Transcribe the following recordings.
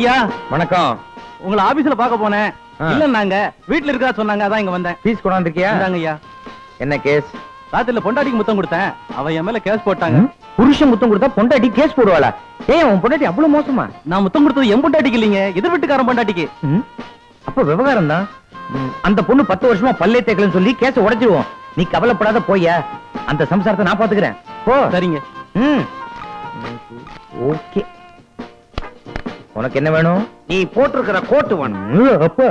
ஐயா. வணக்கம். உங்களை ஆபீஸ்ல பாக்க போனேன். இல்ல நாங்க வீட்ல இருக்கா சொன்னாங்க, அதான் இங்க வந்தேன். பீஸ் கொண்டாந்துருக்கியா? ஐயா. என்ன கேஸ்? ராத்திரில பொண்டாட்டிக்கு முத்தம் கொடுத்தேன், அவ என் மேல கேஸ் போட்டாங்க. புருஷன் முத்தம் கொடுத்தா பொண்டாட்டி கேஸ் போடுவாளா? ஏன் உன் பொண்டாட்டி அவ்வளவு மோசமா? நான் முத்தம் கொடுத்தது என் பொண்டாட்டிக்கு இல்லைங்க, எதிர் வீட்டுக்காரன் பொண்டாட்டிக்கு. அப்ப விவகாரம் தான். அந்த பொண்ணு 10 வருஷமா பல்லே தேக்கலன்னு சொல்லி கேஸ உடைச்சிருவோம். நீ கவலைப்படாத, போயா. அந்த சம்சாரத்தை நான் பாத்துக்கிறேன். போ. சரிங்க. ஓகே. உனக்கு என்ன வேணும்? நீ போட்டிருக்கிற கோட்டு வேணும். அப்ப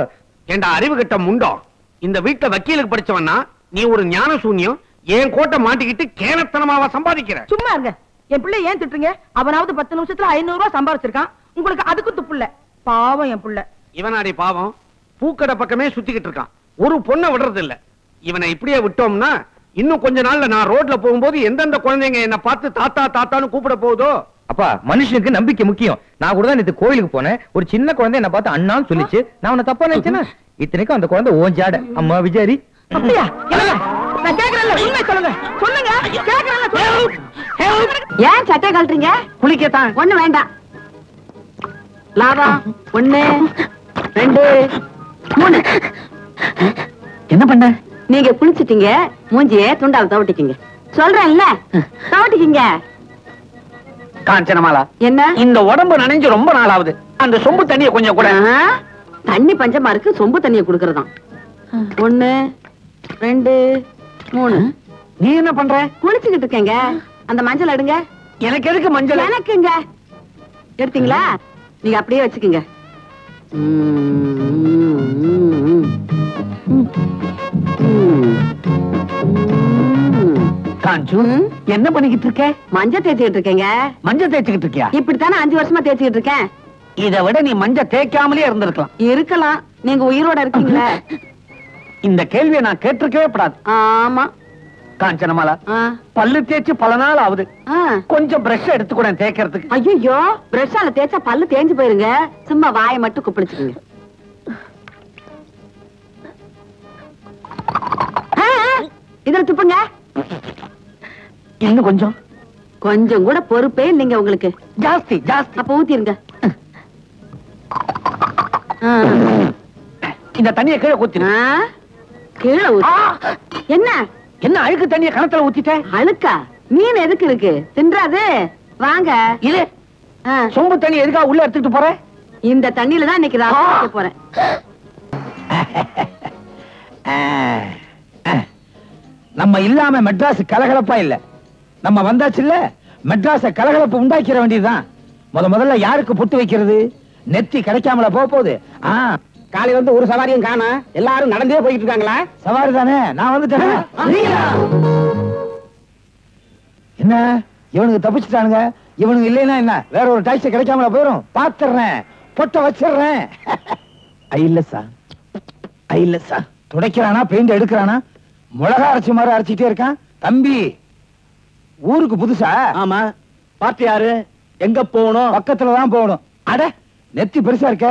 ஏண்டா அறிவு கட்ட முண்டோம், இந்த வீட்டை வக்கீலுக்கு படிச்சவன்னா நீ ஒரு ஞான சூன்யம். என் கோட்டை மாட்டிக்கிட்டு கேனத்தனமாவா சம்பாதிக்கிற? சும்மா இருங்க. என் பிள்ளை ஏன் திட்டுறீங்க? அவனாவது 10 நிமிஷத்துல 500 ரூபாய் சம்பாதிச்சிருக்கான். உங்களுக்கு அதுக்கு துப்புல. பாவம் என் பிள்ளை. இவனாடி பாவம், பூக்கடை பக்கமே சுத்திக்கிட்டு இருக்கான், ஒரு பொண்ணை விடுறது இல்ல. இவனை இப்படியே விட்டோம்னா இன்னும் கொஞ்ச நாள்ல நான் ரோட்ல போகும்போது எந்தெந்த குழந்தைங்க என்ன பார்த்து தாத்தா தாத்தான்னு கூப்பிட போகுதோ. அப்பா, மனுஷனுக்கு நம்பிக்கை முக்கியம். நான் கூட தான் நேத்து கோயிலுக்கு போனேன். ஒரு சின்ன குழந்தை என்ன பார்த்து அண்ணான்னு சொல்லிச்சு. நான் உன்னை தப்பா நினைச்சேனா? இத்தனைக்கும் அந்த குழந்தை ஓஞ்சாட. அம்மா விஜாரி. அப்படியா? நான் கேக்குறேன்ல, உண்மை சொல்லுங்க. சொல்லுங்க. கேக்குறேன்ல. ஏன் சட்டை கழட்டுறீங்க? குளிக்கத்தான். ஒண்ணு வேண்டாம். லாபம் 1 2 3. என்ன பண்ண? நீங்க குளிச்சிட்டீங்க, மூஞ்சியே துண்டால தவட்டிக்கீங்க. சொல்றேன்ல, தவட்டிக்கீங்க. காஞ்சனமாலா, என்ன இந்த உடம்பு நனைஞ்சு ரொம்ப நாள் ஆகுது. அந்த சொம்பு தண்ணிய கொஞ்சம் கூட. தண்ணி பஞ்சமா இருக்கு, சொம்பு தண்ணிய குடுக்கறதாம். 1 2 3. நீ என்ன பண்ற? குளிச்சுக்கிட்டு இருக்கேங்க. அந்த மஞ்சள் எடுங்க. எனக்கு எதுக்கு மஞ்சள்? எனக்குங்க. எடுத்தீங்களா? நீங்க அப்படியே வச்சுக்கோங்க. காஞ்சு, என்ன பண்ணிக்கிட்டு இருக்க? மஞ்சள் தேய்ச்சிக்கிட்டு இருக்கேங்க. மஞ்சள் தேய்ச்சிக்கிட்டு இருக்கியா? இப்படித்தானே 5 வருஷமா தேய்ச்சிக்கிட்டு இருக்கேன். இதை விட நீ மஞ்சள் தேய்க்காமலே இருந்திருக்கலாம். இருக்கலாம், நீங்க உயிரோட இருக்கீங்களே. இந்த கேள்வியை நான் கேட்டிருக்கவே கூடாது. ஆமா. காஞ்சனமாலா, பல்லு தேய்ச்சு பல நாள் ஆகுது. கொஞ்சம் பிரஷ் எடுத்துக்கூட தேய்க்கிறதுக்கு. ஐயோ, பிரஷால தேய்ச்சா பல்லு தேஞ்சு போயிருங்க. சும்மா வாயை மட்டும் குப்பிடிச்சுக்குங்க. இதுல துப்புங்க. இன்னும் கொஞ்சம். கொஞ்சம் கூட பொறுப்பே இல்லைங்க உங்களுக்கு. ஜாஸ்தி ஜாஸ்தி. அப்ப ஊத்திருங்க. இந்த தண்ணியை கீழே ஊத்திரு. கீழே ஊத்து. என்ன என்ன அழுக்கு தண்ணியை கணத்துல ஊத்திட்ட? அழுக்கா? மீன் எதுக்கு இருக்கு? தின்றாது. வாங்க. இது சொம்பு தண்ணி எதுக்காக உள்ள எடுத்துட்டு போற? இந்த தண்ணியில தான் இன்னைக்கு ராத்திரி போறேன். நம்ம இல்லாம மெட்ராஸ் கலகலப்பா இல்ல. நம்ம வந்தாச்சு இல்ல, மெட்ராஸ கலகலப்பு உண்டாக்கிற வேண்டியதுதான். முதல்ல யாருக்கு புட்டு வைக்கிறது? நெத்தி கிடைக்காமல போகுது. காலை வந்து ஒரு சவாரியும் காணா, எல்லாரும் நடந்தே போயிட்டு இருக்காங்களா? சவாரி தானே, நான் வந்துட்டேன். என்ன இவனுக்கு தப்பிச்சுட்டானுங்க? இவனுக்கு இல்லைன்னா என்ன, வேற ஒரு டாக்ஸி கிடைக்காமல போயிரும். பாத்துறேன், பொட்ட வச்சிடுறேன். ஐலசா துடைக்கிறானா, பெயிண்ட் எடுக்கிறானா, மிளகா அரைச்சி மாதிரி அரைச்சிட்டே இருக்கான். தம்பி, ஊருக்கு புதுசா? ஆமா. பார்ட்டி யாரு? எங்க போகணும்? பக்கத்துலதான் போகணும். அட, நெத்தி பெருசா இருக்க,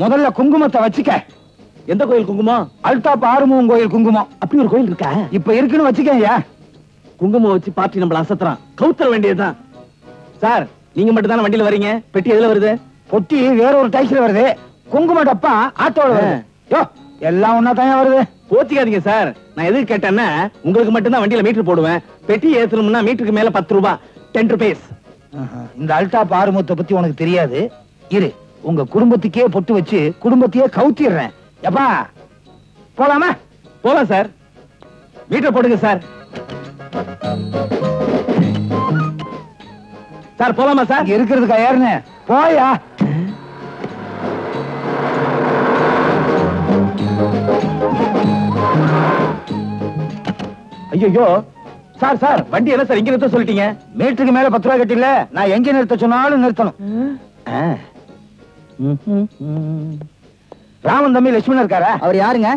முதல்ல குங்குமத்தை வச்சுக்க. எந்த கோயில் குங்குமம்? அல்தாப் ஆறுமுகம் கோயில் குங்குமம். அப்படி ஒரு கோயில் இருக்கா? இப்ப இருக்குன்னு வச்சுக்கயா. குங்குமம் வச்சு பார்ட்டி நம்மள அசத்துறான். கவுத்தர வேண்டியதுதான். சார், நீங்க மட்டும் தானே வண்டியில வரீங்க? பெட்டி எதுல வருது? பொட்டி வேற ஒரு டாக்ஸில வருது. குங்கும டப்பா ஆட்டோல வருது. யோ, எல்லாம் ஒன்னா தான் வருது. போத்திக்காதீங்க சார். நான் எதுக்கு கேட்டேன்னா, உங்களுக்கு மட்டும் தான் வண்டியில மீட்டர் போடுவேன். பெட்டி ஏத்தணும்னா மீட்டருக்கு மேல 10 ரூபாய், 10 rupees. இந்த அல்டாப் ஆறுமுகத்தை பத்தி உனக்கு தெரியாது. இரு, உங்க குடும்பத்துக்கே பொட்டு வச்சு குடும்பத்தையே கவுத்திடுறேன். எப்பா போலாமா? போலாம் சார். மீட்டர் போடுங்க சார். சார் போலாமா சார்? இருக்கிறதுக்கா யாருன்னு போயா. ஐயோ சார், சார் வண்டி என்ன சார் இங்க நிறுத்த சொல்லிட்டீங்க? மீட்டருக்கு மேல 10 ரூபாய் கட்டில, நான் எங்க நிறுத்த சொன்னாலும் நிறுத்தணும். ராமன் தம்பி லட்சுமணன் இருக்காரா? அவர் யாருங்க?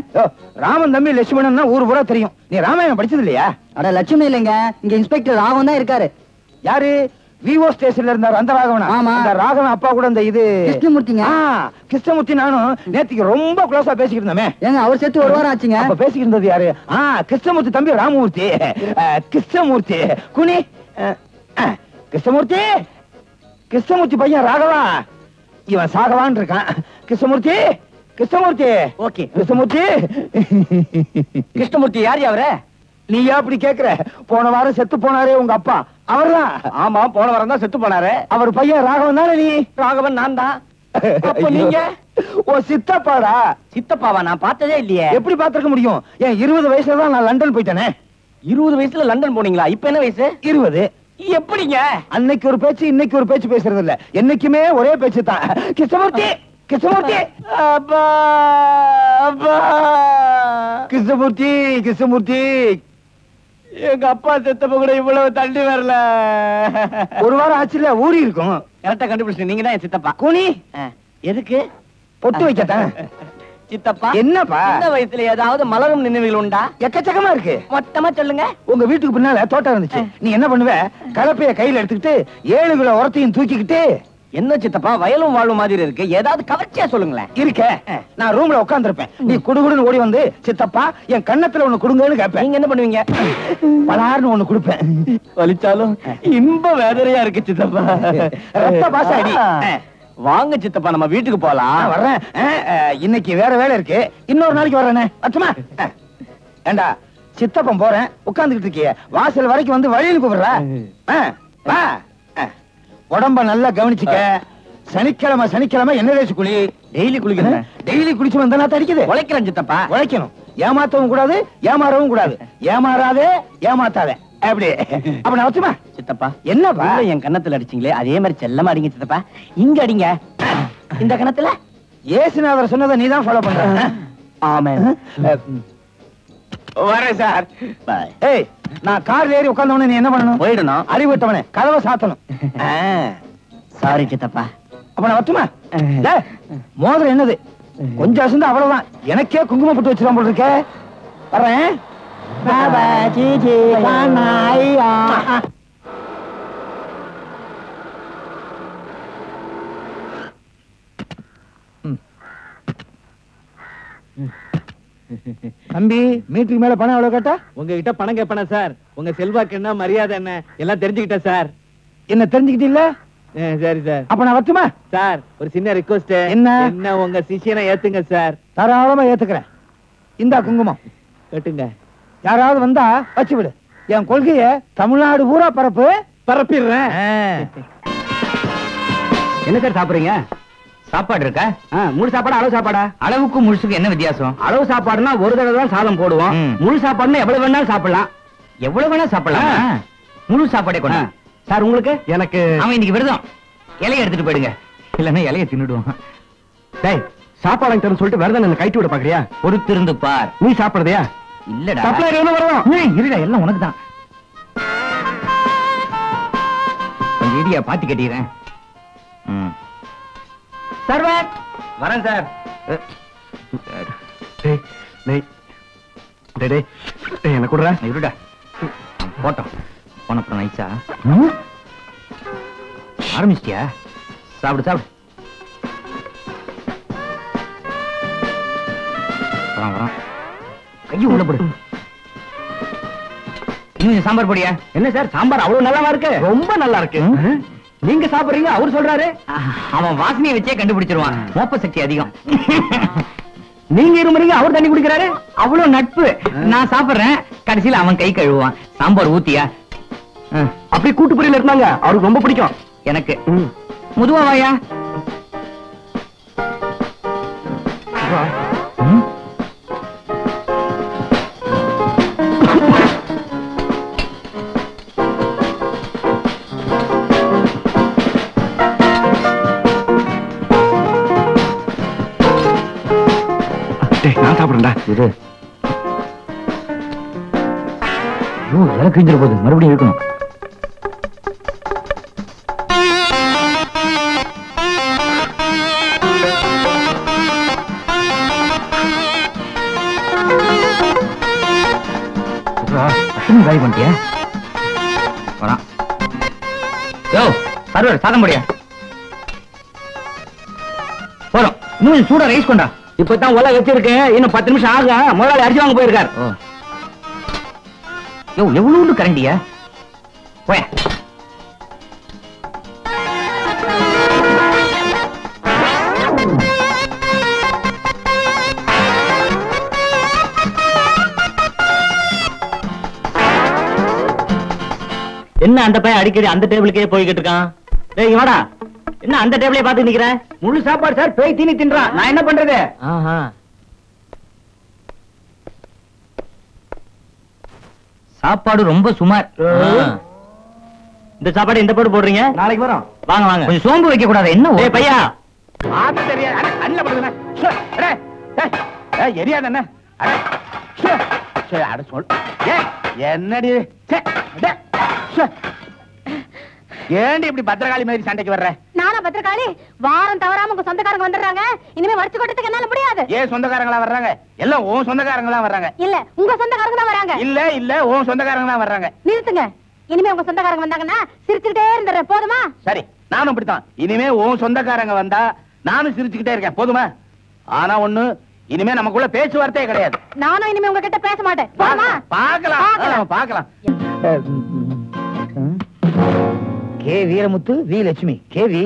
ராமன் தம்பி லட்சுமணன் ஊர் பூரா தெரியும். நீ ராமாயணம் படிச்சது இல்லையா? அட லட்சுமணன் இல்லைங்க, இங்க இன்ஸ்பெக்டர் ராகவன் தான் இருக்காரு. யாரு? விவோ ஸ்டேஷன்ல இருந்தார் அந்த ராகவனா? ஆமா. அந்த ராகவன் அப்பா கூட இந்த இது கிருஷ்ணமூர்த்திங்க. கிருஷ்ணமூர்த்தி நானும் நேத்திக்கு ரொம்ப க்ளோஸா பேசிக்கிட்டு இருந்தோமே. ஏங்க அவர் செத்து ஒரு வாரம் ஆச்சுங்க. அப்ப பேசிக்கிட்டு இருந்தது யாரு? கிருஷ்ணமூர்த்தி தம்பி ராமமூர்த்தி. கிருஷ்ணமூர்த்தி குனி. கிருஷ்ணமூர்த்தி, கிருஷ்ணமூர்த்தி பையன் ராகவா. இவன் சாகவான் இருக்கான். கிருஷ்ணமூர்த்தி, கிருஷ்ணமூர்த்தி. ஓகே. கிருஷ்ணமூர்த்தி. கிருஷ்ணமூர்த்தி யார் அவரே? நீ அப்படி கேக்குற? போன வாரம் செத்து போனாரே உங்க அப்பா, அவர்தான். ஆமா, போன வாரம் தான் செத்து போனாரு. அவர் பையன் ராகவன் தானே நீ? ராகவன் நான் தான். அப்ப நீங்க ஓ சித்தப்பாடா? சித்தப்பாவா? நான் பார்த்ததே இல்லையே. எப்படி பாத்துக்க முடியும்? ஏன் 20 வயசுல தான் நான் லண்டன் போயிட்டேனே. 20 வயசுல லண்டன் போனீங்களா? இப்ப என்ன வயசு? 20. எப்படிங்க? அன்னைக்கு ஒரு பேச்சு, இன்னைக்கு ஒரு பேச்சு பேசுறது இல்ல. என்னைக்குமே ஒரே பேச்சு தான். கிருஷ்ணமூர்த்தி, கிருஷ்ணமூர்த்தி. அப்பா, அப்பா. கிருஷ்ணமூர்த்தி, கிருஷ்ணமூர்த்தி. எங்க அப்பா செத்தப்ப கூட இவ்வளவு தள்ளி வரல. ஒரு வாரம் ஆச்சுல, ஊறி இருக்கும். கரெக்டா கண்டுபிடிச்சு. நீங்க தான் என் சித்தப்பா. கூனி எதுக்கு? பொட்டு வைக்கத்தான். சித்தப்பா, என்னப்பா? இந்த வயசுல ஏதாவது மலரும் நினைவுகள் உண்டா? எக்கச்சக்கமா இருக்கு. மொத்தமா சொல்லுங்க. உங்க வீட்டுக்கு பின்னால தோட்டம் இருந்துச்சு. நீ என்ன பண்ணுவ? கலப்பைய கையில எடுத்துக்கிட்டு 7 கிலோ உரத்தையும் தூக்கிக்கிட்டு. என்ன சித்தப்பா, வயலும் வாழும் மாதிரி இருக்கு. ஏதாவது கவர்ச்சியா சொல்லுங்களேன். இருக்க நான் ரூம்ல உட்கார்ந்திருப்பேன். நீ குடுகுடுன்னு ஓடி வந்து, சித்தப்பா என் கன்னத்துல ஒண்ணு குடுங்கன்னு கேட்பேன். நீங்க என்ன பண்ணுவீங்க? பலார்னு ஒண்ணு கொடுப்பேன். வலிச்சாலும் இன்ப வேதனையா இருக்கு சித்தப்பா. ரத்த பாசாடி. வாங்க சித்தப்பா, நம்ம வீட்டுக்கு போலாம். வர்றேன். இன்னைக்கு வேற வேலை இருக்கு, இன்னொரு நாளைக்கு வர்றேனே. அச்சுமா ஏண்டா சித்தப்பன் போறேன் உட்கார்ந்துகிட்டு இருக்கிய, வாசல் வரைக்கும் வந்து வழியில் கூப்பிடுற. வா. உடம்ப நல்லா கவனிச்சுக்க. சனிக்கிழமை சனிக்கிழமை என்ன தேய்ச்சி குளி. டெய்லி குளிக்கிறேன். டெய்லி குளிச்சு வந்தா தடிக்குது. உழைக்கிறேன் சித்தப்பா. உழைக்கணும். ஏமாத்தவும் கூடாது, ஏமாறவும் கூடாது. ஏமாறாதே, ஏமாத்தாதே. அப்படி அப்ப நான் வச்சுமா. சித்தப்பா, என்னப்பா? என் கன்னத்துல அடிச்சீங்களே, அதே மாதிரி செல்லமா அடிங்க சித்தப்பா. இங்க அடிங்க. இந்த கணத்துல. ஏசுநாதர் சொன்னதை நீ தான் ஃபாலோ பண்ற. ஆமா. வரேன் சார். ஏய், நான் கார்ல ஏறி உட்கார்ந்தவனே நீ என்ன பண்ணணும்? போயிடணும். அறிவிட்டவனே கதவை சாத்தணும். சாரி சித்தப்பா. அப்ப நான் வச்சுமா. மோதிரம் என்னது? கொஞ்சம் அசந்து அவ்வளவுதான். எனக்கே குங்குமம் போட்டு வச்சிருவான் போல இருக்க. வர்றேன். பாபா ஜிஜி கானாயா. தம்பி, மீட்டருக்கு மேல பணம் எவ்வளவு கேட்டா? உங்ககிட்ட பணம் கேட்பனா சார்? உங்க செல்வாக்கு என்ன, மரியாதை என்ன, எல்லாம் தெரிஞ்சுக்கிட்டேன் சார். என்ன தெரிஞ்சுக்கிட்டீல்ல? சரி சார். அப்ப நான் வச்சுமா. சார், ஒரு சின்ன ரிக்வெஸ்ட். என்ன? என்ன உங்க சிஷியனை ஏத்துங்க சார். தாராளமா ஏத்துக்கிறேன். இந்தா குங்குமம் கட்டுங்க. யாராவது வந்தா வச்சு விடு. என் கொள்கைய தமிழ்நாடு பூரா பரப்பிடுறேன். என்ன சார் சாப்பிடுறீங்க? சாப்பாடு இருக்கா? முழு சாப்பாடு அளவு சாப்பாடா? அளவுக்கு முழுசுக்கு என்ன வித்தியாசம்? அளவு சாப்பாடுனா ஒரு தடவை தான் சாதம் போடுவோம். முழு சாப்பாடுனா எவ்வளவு வேணாலும் சாப்பிடலாம். எவ்வளவு வேணா சாப்பிடலாம். முழு சாப்பாடே கொண்டா. சார் உங்களுக்கு? எனக்கு அவன் இன்னைக்கு விரதம். இலைய எடுத்துட்டு போயிடுங்க, இல்லன்னா இலைய தின்னுடுவான். டேய், சாப்பாடு வாங்கிட்டு சொல்லிட்டு விரதம் என்ன கைட்டு விட பாக்குறியா? பொறுத்திருந்து பார். நீ சாப்பிடுறதையா? இல்லடா, சப்ளையர் எவ்வளவு வரும்? இருடா, எல்லாம் உனக்கு தான். கொஞ்சம் இடியா பாத்தி கட்டிக்கிறேன். சர்வர் வரேன் சார். என்ன கொடுற? இருடா, போட்டோம் போனப்புறம் நைஸா ஆரம்பிச்சிட்டியா? சாப்பிடு சாப்பிடு. வரான் கையை உள்ள போடு. இன்னும் சாம்பார் பொடியா? என்ன சார் சாம்பார் அவ்வளவு நல்லாவா இருக்கு? ரொம்ப நல்லா இருக்கு. நீங்க சாப்பிடுறீங்க, அவரு சொல்றாரு. அவன் வாசனையை வச்சே கண்டுபிடிச்சிருவான். மோப்ப சக்தி அதிகம். நீங்க இருமுறீங்க, அவர் தண்ணி குடிக்கிறாரு. அவ்வளவு நட்பு. நான் சாப்பிடுறேன், கடைசியில அவன் கை கழுவுவான். சாம்பார் ஊத்தியா? அப்படி கூட்டு பொரியல் இருந்தாங்க, அவருக்கு ரொம்ப பிடிக்கும். எனக்கு முதுவா வாயா. நான் சாப்பிடுறேன்டா. இது இலை கிழிஞ்சிட போகுது, மறுபடியும் இருக்கணும். காலி பண்ணிட்டியா? வரான். யோ சர்வர், சாதம் முடியா? போறோம். இன்னும் சூடா ரைஸ் கொண்டா. இப்பதான் ஒல வச்சிருக்கேன், இன்னும் 10 நிமிஷம் ஆக. முதலாளி அரிசி வாங்க போயிருக்கார். எவ்வளவு கரண்டியா? போய என்ன அந்த பையன் அடிக்கடி அந்த டேபிளுக்கே போய்கிட்டு இருக்கான்? டேய் வாடா, என்ன அந்த டேபிளே பாத்து நிக்கிற? முழு சாப்பாடு சார், பேய் தீனி தின்றான், நான் என்ன பண்றது? சாப்பாடு ரொம்ப சுமார். இந்த சாப்பாடு இந்த போட்டு போடுறீங்க? நாளைக்கு வரோம். வாங்க வாங்க. கொஞ்சம் சோம்பு வைக்க கூடாது என்ன? டேய் பையா, ஆத்து தெரியாது, அண்ணல படுதுனா. எரியாது என்ன? அட சொல். என்னடி ஏண்டி இப்படி பத்திரகாளி மாதிரி சண்டைக்கு வர்ற? நானா பத்திரகாளி? வாரம் தவறாம உங்க சொந்தக்காரங்க வந்துடுறாங்க. இனிமே வடிச்சு கொட்டத்துக்கு என்னால முடியாது. ஏன் சொந்தக்காரங்களா வர்றாங்க? எல்லாம் உன் சொந்தக்காரங்க தான் வர்றாங்க. இல்ல, உங்க சொந்தக்காரங்க தான் வராங்க. இல்ல இல்ல, உன் சொந்தக்காரங்க தான் வர்றாங்க. நிறுத்துங்க. இனிமே உங்க சொந்தக்காரங்க வந்தாங்கன்னா சிரிச்சுக்கிட்டே இருந்துறேன், போதுமா? சரி, நானும் அப்படித்தான். இனிமே உன் சொந்தக்காரங்க வந்தா நானும் சிரிச்சுக்கிட்டே இருக்கேன், போதுமா? ஆனா ஒண்ணு, இனிமே நமக்குள்ள பேச்சுவார்த்தையே கிடையாது. நானும் இனிமே உங்ககிட்ட பேச மாட்டேன், போதுமா? பாக்கலாம் பாக்கலாம். K Veeramuthu, V Lakshmi, KV.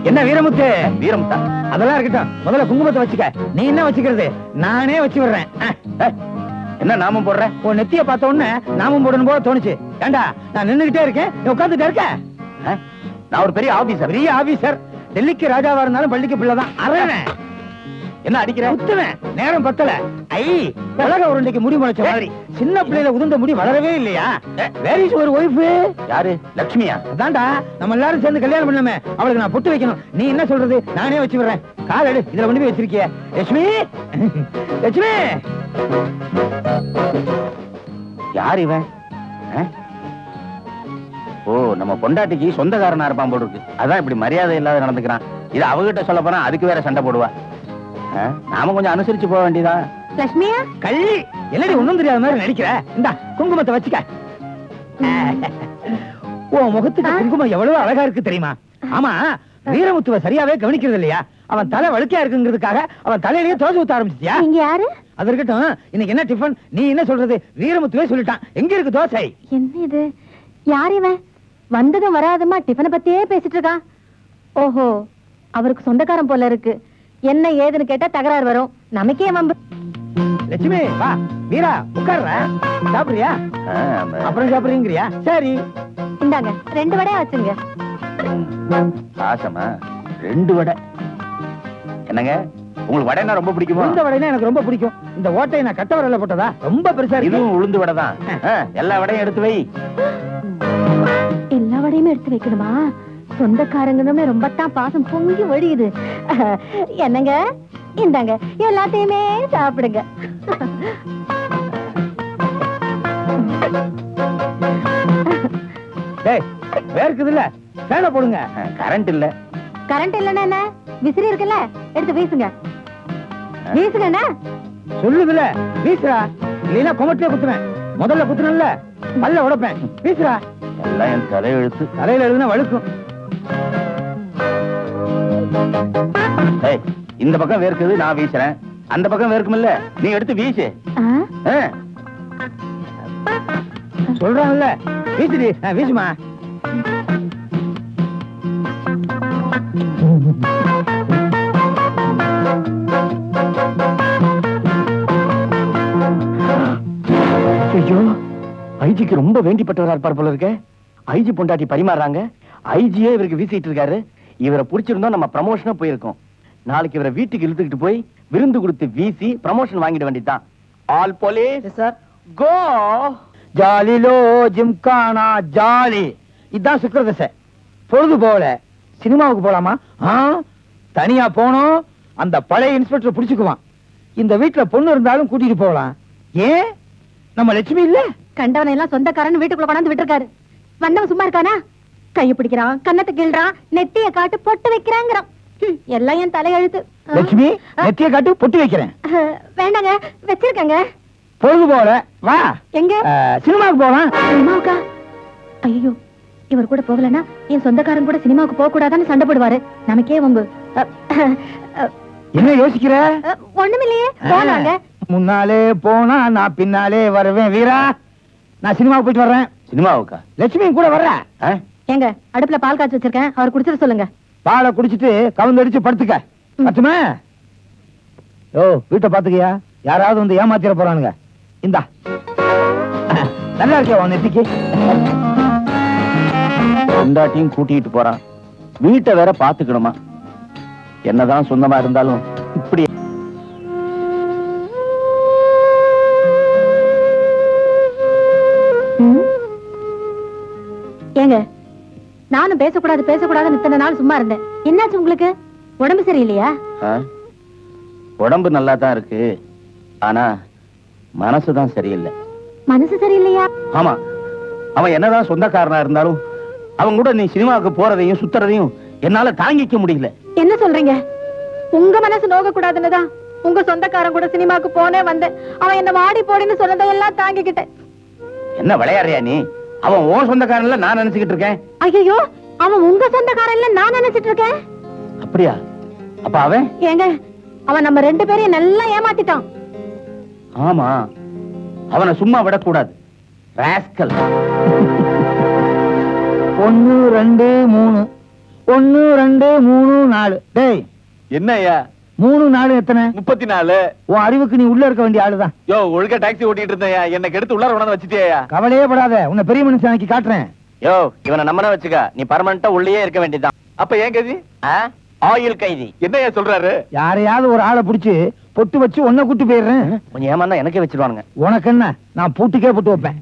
என்ன வீரமுத்து? வீரமுத்தா? அதெல்லாம் இருக்கட்டும், முதல்ல குங்குமத்தை வச்சுக்க. நீ என்ன வச்சுக்கிறது? நானே வச்சு விடுறேன். என்ன நாமம் போடுற? உன் நெத்திய பார்த்த உடனே நாமம் போடணும் போல தோணுச்சு. ஏண்டா, நான் நின்னுகிட்டே இருக்கேன், நீ உட்கார்ந்துட்டே இருக்க. நான் ஒரு பெரிய ஆபீசர். பெரிய ஆபீசர். டெல்லிக்கு ராஜாவா இருந்தாலும் பள்ளிக்கு பிள்ளைதான். அறவேன். என்ன அடிக்கிற? குத்துவேன். நேரம் பத்தல. ஐ, உலக உருண்டைக்கு முடி முளைச்ச மாதிரி சின்ன பிள்ளையில உதிர்ந்த முடி வளரவே இல்லையா? வேற ஒரு ஒய்ஃப். யாரு? லட்சுமியா? அதான்டா, நம்ம எல்லாரும் சேர்ந்து கல்யாணம் பண்ணலாமே, அவளுக்கு நான் பொட்டு வைக்கணும். நீ என்ன சொல்றது? நானே வச்சு விடுறேன். கால் எடு, இதுல கொண்டு போய் வச்சிருக்கிய. லட்சுமி, லட்சுமி. யார் இவன்? ஓ, நம்ம பொண்டாட்டிக்கு சொந்தக்காரனா இருப்பான் போல இருக்கு. அதான் இப்படி மரியாதை இல்லாத நடந்துக்கிறான். இது அவகிட்ட சொல்ல போனா அதுக்கு வேற சண்டை போடுவா. நாம கொஞ்சம் அனுசரிச்சு போக வேண்டியதா. லட்சுமியா? கள்ளி, என்னடி ஒண்ணும் தெரியாத மாதிரி நடிக்கிற? இந்தா குங்குமத்தை வச்சுக்க. ஓ, முகத்துக்கு குங்குமம் எவ்வளவு அழகா இருக்கு தெரியுமா? ஆமா, வீரமுத்துவ சரியாவே கவனிக்கிறது இல்லையா? அவன் தலை வழுக்கையா இருக்குங்கிறதுக்காக அவன் தலையிலேயே தோசை ஊத்த ஆரம்பிச்சியா? நீங்க யாரு? அது இருக்கட்டும், இன்னைக்கு என்ன டிஃபன்? நீ என்ன சொல்றது? வீரமுத்துவே சொல்லிட்டான். எங்க இருக்கு தோசை? என்ன இது? யார் இவன்? வந்ததும் வராதுமா டிஃபனை பத்தியே பேசிட்டு இருக்கான். ஓஹோ, அவருக்கு சொந்தக்காரன் போல இருக்கு. என்ன ஏதுன்னு கேட்டா தகராறு வரும். நமக்கே வம்பு. லட்சுமி, வா. வீரா, உட்கார்ற. சாப்பிடுறியா? அப்புறம் சாப்பிடுறீங்கறியா? சரி, இந்தாங்க 2 வடை வச்சுங்க. ஆசமா 2 வடை. என்னங்க, உங்களுக்கு வடைனா ரொம்ப பிடிக்குமா? இந்த வடைனா எனக்கு ரொம்ப பிடிக்கும். இந்த ஓட்டை நான் கட்ட வரல போட்டதா? ரொம்ப பெருசா இருக்கு. இதுவும் உளுந்து வடை தான். எல்லா வடையும் எடுத்து வை. எல்லா வடையுமே எடுத்து வைக்கணுமா? சொந்தக்காரங்க ரொம்ப தான் பாசம் பொங்கி வழியுது. என்னங்க, இந்தாங்க எல்லாத்தையுமே சாப்பிடுங்க. வேர்க்குது இல்ல, ஃபேனை போடுங்க. கரண்ட் இல்ல. கரண்ட் இல்லன்னா என்ன? விசிறி இருக்குல்ல, எடுத்து வீசுங்க. வீசுங்க. என்ன சொல்லுதுல? வீசுறா, இல்லைன்னா கொமட்டிலே குத்துவேன். முதல்ல குத்துனல்ல, பல்ல உடைப்பேன். வீசுறா. எல்லாம் என் தலையில எழுத்து. தலையில எழுதுனா வழுக்கும். இந்த பக்கம் வேர்க்குது, நான் வீசுறேன். அந்த பக்கம் வேர்க்குமில்ல, நீ எடுத்து வீசு. சொல்றாங்கல்ல, வீசுடி. வீசுமா. ஐயோ, ஐஜிக்கு ரொம்ப வேண்டிப்பட்டவரா இருப்பார் போல இருக்க. ஐஜி பொண்டாட்டி பரிமாறாங்க. ஐஜியே இவருக்கு வீசிட்டு இருக்காரு. இவரை புடிச்சிருந்தோம் நம்ம ப்ரமோஷனா போயிருக்கோம். நாளைக்கு இவரை வீட்டுக்கு இழுத்துக்கிட்டு போய் விருந்து கொடுத்து வீசி ப்ரமோஷன் வாங்கிட வேண்டியதுதான். ஆல் போலீஸ் சார், கோ. ஜாலிலோ ஜிம்கானா ஜாலி. இதான் சுக்கிரதசை. பொழுது போல சினிமாவுக்கு போலாமா? தனியா போனோம், அந்த பழைய இன்ஸ்பெக்டர் புடிச்சுக்குவான். இந்த வீட்டுல பொண்ணு இருந்தாலும் கூட்டிட்டு போகலாம். ஏன் நம்ம லட்சுமி இல்ல? கண்டவனை எல்லாம் சொந்தக்காரன் வீட்டுக்குள்ள கொண்டாந்து விட்டுருக்காரு. வந்தவன் சும்மா இருக்கானா? கையை பிடிக்கிறான், கண்ணத்தை கிள்றான், நெத்திய காட்டு பொட்டு வைக்கிறாங்கிறான். எல்லாம் என் தலையெழுத்து. லட்சுமி, நெத்திய காட்டு பொட்டு வைக்கிறேன். வேண்டாங்க, வச்சிருக்கேங்க. பொழுது போல வா. எங்க? சினிமாவுக்கு போலாம். சினிமாவுக்கா? ஐயோ, இவர் கூட போகலன்னா என் சொந்தக்காரன் கூட சினிமாவுக்கு போக கூடாதான்னு சண்டை போடுவாரு. நமக்கே வம்பு. என்ன யோசிக்கிற? ஒண்ணுமில்லையே, போனாங்க. முன்னாலே போனா நான் பின்னாலே வருவேன். வீரா, நான் சினிமாவுக்கு போயிட்டு வர்றேன். சினிமாவுக்கா? லட்சுமி கூட வர்ற. எங்க அடுப்புல பால் காய்ச்சி வச்சிருக்கேன், அவர் குடிச்சிட்டு சொல்லுங்க. பாலை குடிச்சிட்டு கவுந்தடிச்சு படுத்துக்க. பத்துமே. ஓ, வீட்டை பாத்துக்கியா? யாராவது வந்து ஏமாத்திர போறானுங்க. இந்தா நல்லா இருக்கியா உன் நெத்திக்கு? பொண்டாட்டியும் கூட்டிட்டு போறான், வீட்டை வேற பாத்துக்கணுமா? என்னதான் சொந்தமா இருந்தாலும் இப்படி ஏங்க, நானும் பேசக்கூடாதுன்னு இத்தனை நாள் சும்மா இருந்தேன். என்னாச்சு உங்களுக்கு? உடம்பு சரியில்லையா? உடம்பு நல்லா தான் இருக்கு, ஆனா மனசுதான் சரியில்லை. மனசு சரியில்லையா? ஆமா, அவன் என்னதான் சொந்தக்காரனா இருந்தாலும் அவன் கூட நீ சினிமாவுக்கு போறதையும் சுத்துறதையும் என்னால தாங்கிக்க முடியல. என்ன சொல்றீங்க? உங்க மனசு நோக கூடாதுன்னுதான் உங்க சொந்தக்காரன் கூட சினிமாக்கு போனே வந்தேன். அவன் என்ன வாடி போடின்னு சொன்னதையெல்லாம் தாங்கிக்கிட்டேன். என்ன விளையாடுறியா நீ? அவன் உன் சொந்தக்காரன்ல நான் நினைச்சுக்கிட்டு இருக்கேன். ஐயோ, அவன் உங்க சொந்தக்காரன்ல நான் நினைச்சிட்டு இருக்கேன். அப்படியா? அப்ப அவன் ஏங்க, அவன் நம்ம 2 பேரையும் நல்லா ஏமாத்திட்டான். ஆமா, அவனை சும்மா விடக்கூடாது. ராஸ்கல். 1 2 3 1 2 3 4. டேய், என்னய்யா 3 4 எத்தனை? 34. உன் அறிவுக்கு நீ உள்ள இருக்க வேண்டிய ஆளுதான். யோ, ஒழுங்கா டாக்ஸி ஓட்டிட்டு இருந்தேயா, என்ன கெடுத்து உள்ளார உணர்ந்து வச்சிட்டியா? கவலையே படாத, உன்னை பெரிய மனுஷனாக்கி காட்டுறேன். யோ, இவனை நம்மன வச்சுக்க, நீ பர்மனண்டா உள்ளே இருக்க வேண்டியதான். அப்ப ஏன் கைதி? ஆயுள் கைதி. என்னய்யா சொல்றாரு? யாரையாவது ஒரு ஆளை புடிச்சு பொட்டு வச்சு உன்னை கூட்டு போயிடுறேன். கொஞ்சம் ஏமாந்தா எனக்கே வச்சிருவானுங்க. உனக்கு என்ன, நான் பூட்டுக்கே போட்டு வைப்பேன்.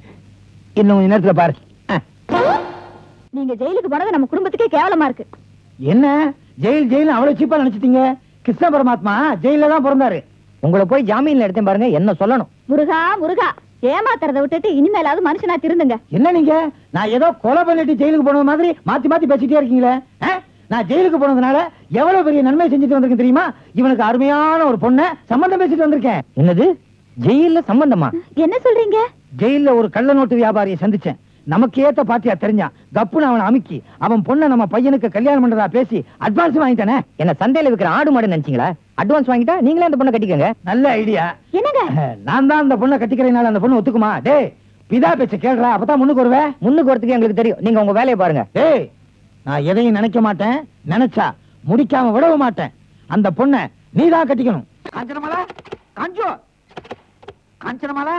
இன்னும் கொஞ்ச நேரத்துல பாரு. நீங்க ஜெயிலுக்கு போனது நம்ம குடும்பத்துக்கே கேவலமா இருக்கு. என்ன ஜெயில் அவ்வளவு சீப்பா நினைச்சிட்டீங்க? கிருஷ்ண பரமாத்மா ஜெயில தான் பிறந்தாரு. உங்களை போய் ஜாமீன்ல எடுத்தேன் பாருங்க, என்ன சொல்லணும்? முருகா, ஏமாத்துறத விட்டுட்டு இனிமேலாவது மனுஷனா திருந்துங்க. என்ன நீங்க, நான் ஏதோ கொலை பண்ணிட்டு ஜெயிலுக்கு போன மாதிரி மாத்தி மாத்தி பேசிட்டே இருக்கீங்களே. நான் ஜெயிலுக்கு போனதுனால எவ்வளவு பெரிய நன்மை செஞ்சுட்டு வந்திருக்கேன் தெரியுமா? இவனுக்கு அருமையான ஒரு பொண்ணை சம்பந்தம் பேசிட்டு வந்திருக்கேன். என்னது, ஜெயில சம்பந்தமா? என்ன சொல்றீங்க? ஜெயில ஒரு கள்ள நோட்டு வியாபாரியை சந்திச்சேன். நமக்கு ஏத்த பாட்டியா தெரிஞ்சான். கப்புன்னு அவனை அமுக்கி அவன் பொண்ணை நம்ம பையனுக்கு கல்யாணம் பண்றதா பேசி அட்வான்ஸ் வாங்கிட்டானே. என்ன சந்தையில விக்கிற ஆடு மாடு நினைச்சீங்களா? அட்வான்ஸ் வாங்கிட்டா நீங்களே அந்த பொண்ணை கட்டிக்கங்க. நல்ல ஐடியா. என்னங்க, நான் தான் அந்த பொண்ணை கட்டிக்கிறேனால அந்த பொண்ணு ஒத்துக்குமா? டேய், பிதா பேச்ச கேள்றா, அப்பதான் முன்னுக்கு வருவேன். முன்னுக்கு வரதுக்கு எங்களுக்கு தெரியும், நீங்க உங்க வேலையை பாருங்க. டேய், நான் எதையும் நினைக்க மாட்டேன், நினைச்சா முடிக்காம விடவும் மாட்டேன். அந்த பொண்ணை நீதான் கட்டிக்கணும். காஞ்சனமாலா, காஞ்சனமாலா,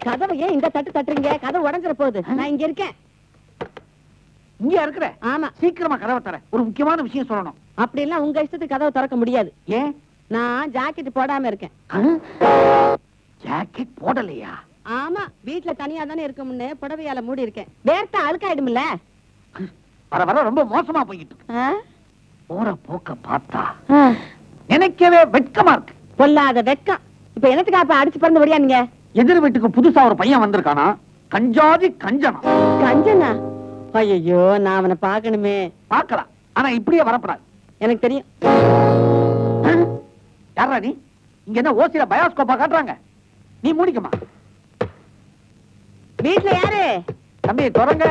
கதவை ஏன் இந்த தட்டு தட்டுறீங்க? கதவு உடைஞ்சிட போகுது. நான் இங்க இருக்கேன். இங்க இருக்கிற? ஆமா. சீக்கிரமா கதவை தர, ஒரு முக்கியமான விஷயம் சொல்லணும். அப்படி எல்லாம் உங்க இஷ்டத்துக்கு கதவை திறக்க முடியாது. ஏன்? நான் ஜாக்கெட் போடாம இருக்கேன். ஜாக்கெட் போடலையா? ஆமா, வீட்டுல தனியா தானே இருக்கும்னு புடவையால மூடி இருக்கேன். வேர்த்தா அழுக்காயிடும்ல. வர வர ரொம்ப மோசமா போயிட்டு இருக்கு. ஆ? போற போக்க பார்த்தா ஆ. நினைக்கவே வெட்கமா இருக்கு. பொல்லாத வெட்கம். இப்ப என்னத்துக்கா அப்ப அடிச்சு பிறந்து வழியா நீங்க? எதிர் வீட்டுக்கு புதுசா ஒரு பையன் வந்திருக்கானா, கஞ்சாதி கஞ்சனா. கஞ்சனா? ஐயோ, நான் அவனை பாக்கணுமே. பார்க்கலாம், ஆனா இப்படியே வரப்படாது. எனக்கு தெரியும். யாரா நீ? இங்க என்ன ஓசில பயோஸ்கோப்பா காட்டுறாங்க? நீ மூடிக்கமா. வீட்டுல யாரு? தம்பி தொடங்க.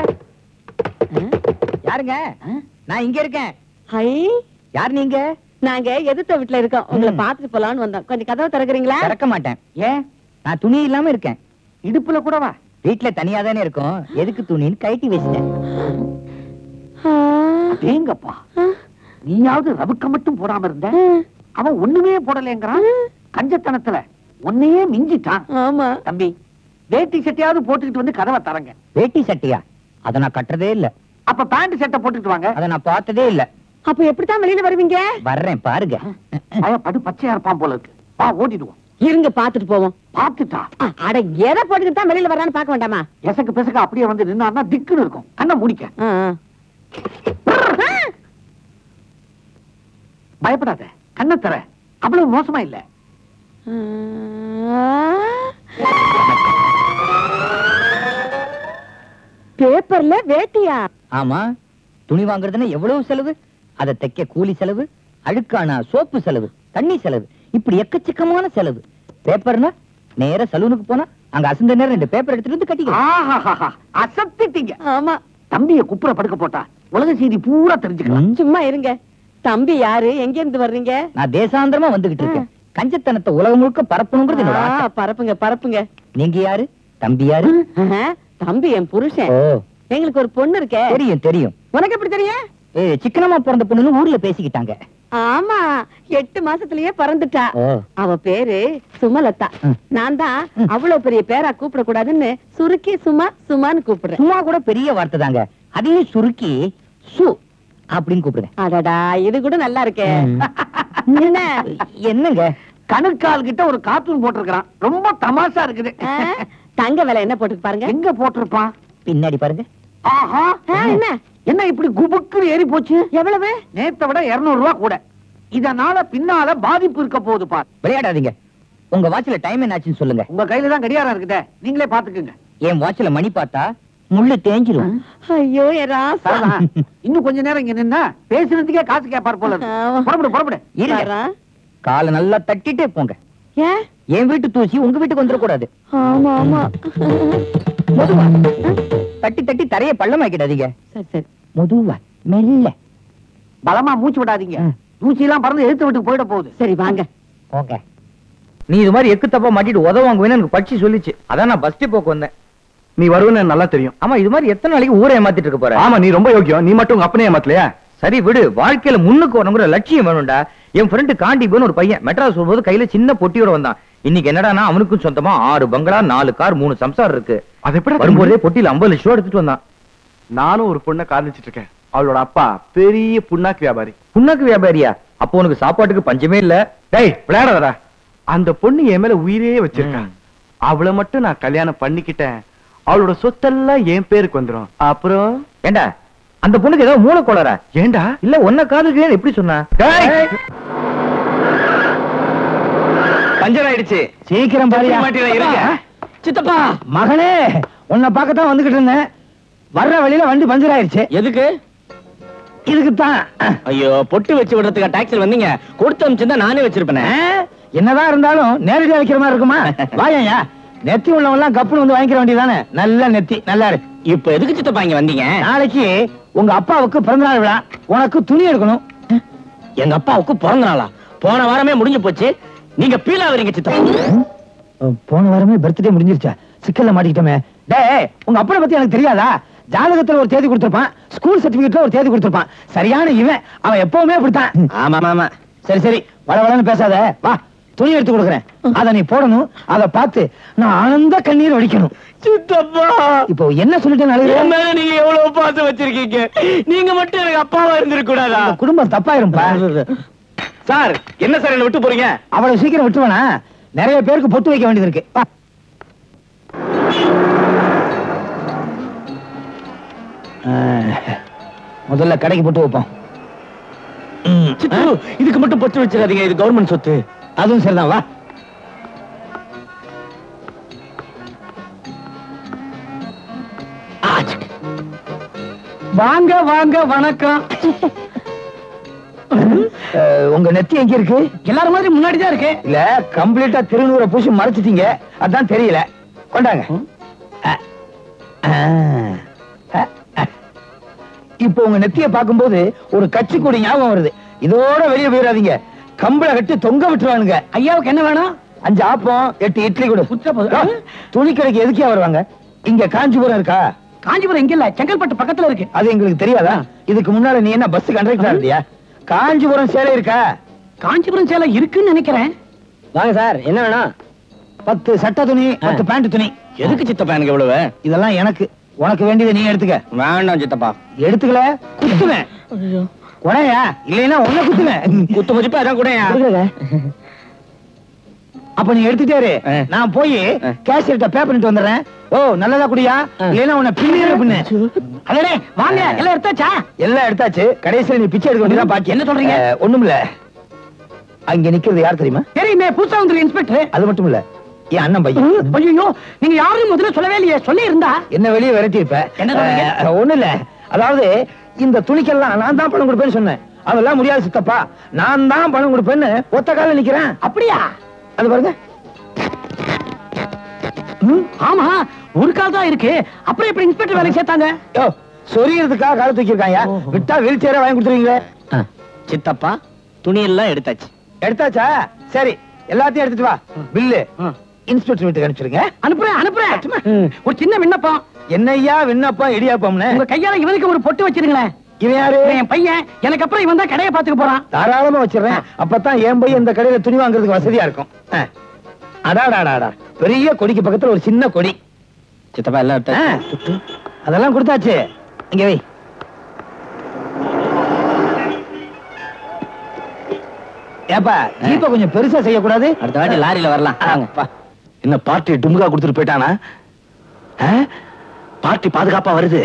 யாருங்க? நான் இங்க இருக்கேன். ஹை, யார் நீங்க? நாங்க எதிர்த்த வீட்டுல இருக்கோம். உங்களை பாத்துட்டு போலான்னு வந்தோம். கொஞ்சம் கதவை திறக்கிறீங்களா? திறக்க மாட்டேன். ஏன்? நான் துணி இல்லாம இருக்கேன். இடுப்புல கூடவா? வீட்டுல தனியா தானே இருக்கும், எதுக்கு துணின்னு கழட்டி வச்சிட்டேன். தேங்கப்பா, நீயாவது ரவுக்க மட்டும் போடாம இருந்த, அவன் ஒண்ணுமே போடலைங்கிறான். கஞ்சத்தனத்துல ஒன்னையே மிஞ்சிட்டான். ஆமா. தம்பி, வேட்டி சட்டையாவது போட்டுக்கிட்டு வந்து கதவை தரங்க. வேட்டி சட்டையா? அத நான் கட்டுறதே இல்ல. அப்ப பேண்ட் சட்டை போட்டுட்டு வாங்க. அத நான் பார்த்ததே இல்ல. அப்ப எப்படித்தான் வெளியில வருவீங்க? வர்றேன் பாருங்க. படு பச்சையா இருப்பான் போல இருக்கு. வா ஓடிடுவோம். இருங்க, பாத்துட்டு போவோம். பாத்துட்டா? அட, எதை போட்டுக்கிட்டு தான் வெளியில வர்றான்னு பாக்க வேண்டாமா? எசக்கு பெசக்கு அப்படியே வந்து நின்னா திக்குன்னு இருக்கும். கண்ணை முடிக்க. பயப்படாத, கண்ணை தர. அவ்வளவு மோசமா இல்ல. பேப்பர்ல வேட்டியா? ஆமா, துணி வாங்குறதுன்னா எவ்வளவு செலவு? அதை தைக்க கூலி செலவு, அழுக்கானா சோப்பு செலவு, தண்ணி செலவு, இப்படி எக்கச்சக்கமான செலவு. பேப்பர்னா நேர சலூனுக்கு போனா அங்க அசந்த நேரம் 2 பேப்பர் எடுத்துட்டு வந்து கட்டிக்கலாம். அசத்திட்டீங்க. ஆமா. தம்பிய குப்புற படுக்க போட்டா உலக செய்தி பூரா தெரிஞ்சுக்கலாம். சும்மா இருங்க. தம்பி யாரு? எங்க இருந்து வர்றீங்க? நான் தேசாந்திரமா வந்துகிட்டு இருக்கேன். கஞ்சத்தனத்தை உலகம் முழுக்க பரப்பணுங்கிறது என்னோட ஆசை. பரப்புங்க பரப்புங்க. நீங்க யாரு? தம்பி யாரு? தம்பி என் புருஷன். ஓ, எங்களுக்கு ஒரு பொண்ணு இருக்கே. தெரியும் தெரியும். உனக்கு எப்படி தெரியும்? சிக்கனமா பிறந்த பொண்ணுன்னு ஊர்ல பேசிக்கிட்டாங்க. ஆமா 8 மாசத்திலேயே பிறந்துட்டா. அவ பேரு சுமலதா. நான் தான் அவ்வளவு பெரிய பேரா கூப்பிட கூடாதுன்னு சுருக்கி சுமான்னு கூப்பிடுறேன். சும்மா கூட பெரிய வார்த்தை தாங்க, அதையும் சுருக்கி சு அப்படின்னு கூப்பிடுங்க. அடடா இது கூட நல்லா இருக்கே. என்ன என்னங்க கணுக்கால் கிட்ட ஒரு கார்ட்டூன் போட்டிருக்கான், ரொம்ப தமாஷா இருக்குது. தங்க விலை என்ன போட்டு பாருங்க. எங்க போட்டிருப்பான்? பின்னாடி பாருங்க. ஆஹா, என்ன என்ன இப்படி குபுக்கு ஏறி போச்சு? எவ்வளவு? நேத்தை விட 200 ரூபாய் கூட. இதனால பின்னால பாதிப்பு இருக்க போகுது பார். விளையாடாதீங்க. உங்க வாட்ச்ல டைம் என்னாச்சுன்னு சொல்லுங்க. உங்க கையில தான் கடியாரம் இருக்குதே, நீங்களே பாத்துக்குங்க. என் வாட்ச்ல மணி பார்த்தா முள்ளு தேஞ்சிரும். ஐயோ ராசா, இன்னும் கொஞ்ச நேரம் இங்க நின்னா பேசுறதுக்கே காசு கேட்பார் போல இருக்கு. புறப்படு. இருங்க, காலை நல்லா தட்டிட்டே போங்க. ஏன் என் வீட்டு தூசி உங்க வீட்டுக்கு வந்துட கூடாது. ஆமா ஆமா, மெதுவா தட்டி தட்டி தரைய பள்ளமாக்கிடாதீங்க. சரி சரி, மெதுவா மெல்ல. பலமா மூச்சு விடாதீங்க, தூசி எல்லாம் பறந்து எழுத்து விட்டு போயிட போகுது. சரி வாங்க. ஓகே. நீ இது மாதிரி எக்கு தப்பா மாட்டிட்டு உதவாங்குவேன்னு எனக்கு பட்சி சொல்லிச்சு. அதான் நான் பஸ் போக்கு வந்தேன். நீ வருவன்னு எனக்கு நல்லா தெரியும். ஆமா, இது மாதிரி எத்தனை நாளைக்கு ஊரை ஏமாத்திட்டு இருக்க போற? ஆமா, நீ ரொம்ப யோக்கியம். நீ மட்டும் உங்க அப்பனே ஏமாத்தலையா? சரி விடு, வாழ்க்கையில முன்னுக்கு வரணுங்கிற லட்சியம் வேணும்டா. என் ஃப்ரெண்டு காண்டிபுன்னு ஒரு பையன் மெட்ராஸ் வரும்போது கையில சின்ன பொட்டியோட வந்தான். இன்னைக்கு என்னடானா அவனுக்கும் சொந்தமா 6 பங்களா, 4 கார், 3 சம்சார் இருக்கு. அது எப்படி வரும்போதே பொட்டியில 50 லட்சம் எடுத்துட்டு வந்தான். நானும் ஒரு பொண்ணை காதலிச்சிட்டு இருக்கேன். அவளோட அப்பா பெரிய புண்ணாக்கு வியாபாரி. புண்ணாக்கு வியாபாரியா? அப்போ உனக்கு சாப்பாட்டுக்கு பஞ்சமே இல்ல. டேய் விளையாடாதடா. அந்த பொண்ணு என் மேல உயிரே வச்சிருக்கான். அவளை மட்டும் நான் கல்யாணம் பண்ணிக்கிட்டேன், அவளோட சொத்தெல்லாம் என் பேருக்கு வந்துரும். அப்புறம் ஏண்டா அந்த பொண்ணுக்கு ஏதோ மூளை கோளாரா? ஏண்டா? இல்ல உன்ன காதலிக்கிறேன் எப்படி சொன்னா? பஞ்சர் ஆயிடுச்சு. சீக்கிரம் பாரியா. சித்தப்பா மகனே, உன்னை பார்க்கத்தான் வந்துகிட்டு இருந்தேன். வர்ற வழியில வண்டி பஞ்சர் ஆயிடுச்சு. எதுக்கு? இதுக்குத்தான். ஐயோ, பொட்டு வச்சு விடுறதுக்கு டாக்ஸில வந்தீங்க. கொடுத்து அனுப்பிச்சிருந்தா நானே வச்சிருப்பேன். என்னதான் இருந்தாலும் நேரடியா வைக்கிற மாதிரி இருக்குமா? வாயா, நெத்தி உள்ளவெல்லாம் கப்புன்னு வந்து வாங்கிக்கிற வேண்டியதானே. நல்ல நெத்தி, நல்லா இருக்கு. இப்ப எதுக்கு சித்தப்பா இங்க வந்தீங்க? நாளைக்கு உங்க அப்பாவுக்கு பிறந்தநாள் விழா, உனக்கு துணி எடுக்கணும். எங்க அப்பாவுக்கு பிறந்த நாளா? போன வாரமே முடிஞ்சு போச்சு. நீங்க பீலா வரீங்க சித்தப்பா. போன வாரமே பர்த்டே முடிஞ்சிருச்சா? சிக்கல்ல மாட்டிக்கிட்டோமே. டேய், உங்க அப்பனை பத்தி எனக்கு தெரியாதா? ஜாதகத்துல ஒரு தேதி கொடுத்திருப்பான், ஸ்கூல் சர்டிபிகேட்ல ஒரு தேதி கொடுத்திருப்பான். சரியான இவன், அவன் எப்பவுமே அப்படித்தான். ஆமா ஆமா. சரி சரி, வளவளன்னு பேசாத. வா, துணி எடுத்து கொடுக்குறேன். அத நீ போடணும். அத பார்த்து நான் ஆனந்த கண்ணீர் வடிக்கணும். சித்தப்பா, இப்போ என்ன சொல்லிட்டேன்? நீங்க எவ்வளவு பாசம் வச்சிருக்கீங்க. நீங்க மட்டும் எனக்கு அப்பாவா இருந்திருக்க கூடாதா? குடும்பம் தப்பாயிரும்பா. சார், என்ன சார் என்ன விட்டு போறீங்க? அவ்வளவு சீக்கிரம் விட்டுவனா? நிறைய பேருக்கு பொட்டு வைக்க வேண்டியது இருக்கு. முதல்ல கடைக்கு பொட்டு வைப்போம். இதுக்கு மட்டும் பொட்டு வச்சிடாதீங்க, இது கவர்மெண்ட் சொத்து. அதுவும் சரிதான், வா. வாங்க வாங்க, வணக்கம். உங்க நெத்தி எங்க இருக்கு? எல்லாரும் மாதிரி முன்னாடி தான் இருக்கு. இல்ல, கம்ப்ளீட்டா திருநூறை பூசி மறைச்சிட்டீங்க, அதான் தெரியல. கொண்டாங்க. இப்போ உங்க நெத்தியை பார்க்கும்போது ஒரு கட்சி கூடி ஞாபகம் வருது. இதோட வெளியே போயிடாதீங்க, கம்பளை கட்டி தொங்க விட்டுருவானுங்க. ஐயாவுக்கு என்ன வேணும்? 5 ஆப்பம் 8 இட்லி கொடு. துணி கடைக்கு எதுக்கே வருவாங்க? இங்க காஞ்சிபுரம் இருக்கா? காஞ்சிபுரம் எங்க இல்ல, செங்கல்பட்டு பக்கத்துல இருக்கு. அது எங்களுக்கு தெரியாதா? இதுக்கு முன்னால நீ என்ன பஸ் கண்டக்டரா இருந்தியா? காஞ்சிபுரம் சேலை இருக்கா? காஞ்சிபுரம் சேலை இருக்குன்னு நினைக்கிறேன். வாங்க சார், என்ன வேணும்? 10 சட்டை துணி, 10 பேண்ட் துணி. எதுக்கு சித்தப்பா எனக்கு எவ்வளவு? இதெல்லாம் எனக்கு. உனக்கு வேண்டியதை நீ எடுத்துக்க. வேண்டாம் சித்தப்பா. எடுத்துக்கல குத்துவேன். உடையா இல்லைன்னா உன்ன குத்துவேன். குத்து மதிப்பா அதான் கூட. அப்ப நீ எடுத்துட்டாரு, நான் போய் கேஷியர்ட்ட பே பண்ணிட்டு வந்துடுறேன். ஓ, நல்லதா குடியா, இல்லைன்னா உன்னை பின்னிற பின்னு. அதே வாங்க, எல்லாம் எடுத்தாச்சா? எல்லாம் எடுத்தாச்சு. கடைசியில நீ பிச்சை எடுக்க வேண்டியதான் பாக்கி. என்ன சொல்றீங்க? ஒண்ணும் இல்ல. அங்க நிக்கிறது யார் தெரியுமா? தெரியுமே, புதுசா வந்து இன்ஸ்பெக்டர். அது மட்டும் இல்ல, என் அண்ணன் பையன். ஐயோ, நீங்க யாரும் முதல்ல சொல்லவே இல்லையே. சொல்லி இருந்தா என்ன வெளியே விரட்டி இருப்ப. என்ன? ஒண்ணு இல்ல, அதாவது இந்த துணிக்கெல்லாம் நான் தான் பணம் கொடுப்பேன்னு சொன்னேன். அதெல்லாம் முடியாது சித்தப்பா, நான் தான் பணம் கொடுப்பேன்னு ஒத்த கால நிக்கிறேன். அப்படியா? அது பாருங்க. ஆமா, ஒரு கால் தான் இருக்கு. அப்புறம் எப்படி இன்ஸ்பெக்டர் வேலைக்கு சேர்த்தாங்க? சொரியறதுக்காக கால தூக்கி இருக்காங்க. விட்டா வீல் சேர வாங்கி கொடுத்துருவீங்களே. சித்தப்பா, துணி எல்லாம் எடுத்தாச்சு. எடுத்தாச்சா? சரி, எல்லாத்தையும் எடுத்துட்டு வா. பில்லு இன்ஸ்பெக்டர் வீட்டுக்கு அனுப்பிச்சிருங்க. அனுப்புறேன். ஒரு சின்ன விண்ணப்பம். என்னையா விண்ணப்பம்? இடியாப்பம்னு உங்க கையால இவனுக்கு ஒரு பொட்டு வச்சிருங்களேன். இவன் யாரு? என் பையன். எனக்கு அப்புறம் இவன் தான் கடையை பாத்துக்க போறான். தாராளமா வச்சிடறேன். அப்பதான் என் போய் இந்த கடையில துணி வாங்குறதுக்கு வசதியா இருக்கும். அடாடாடாடா, பெரிய கொடிக்கு பக்கத்துல ஒரு சின்ன கொடி. சித்தப்பா எல்லாம் அதெல்லாம் கொடுத்தாச்சு. இங்க வை. ஏப்பா ஜீப்ப கொஞ்சம் பெருசா செய்யக்கூடாது? அடுத்த வாட்டி லாரியில வரலாம். என்ன பார்ட்டி டுமுகா கொடுத்துட்டு போயிட்டானா? பார்ட்டி பாதுகாப்பா வருது.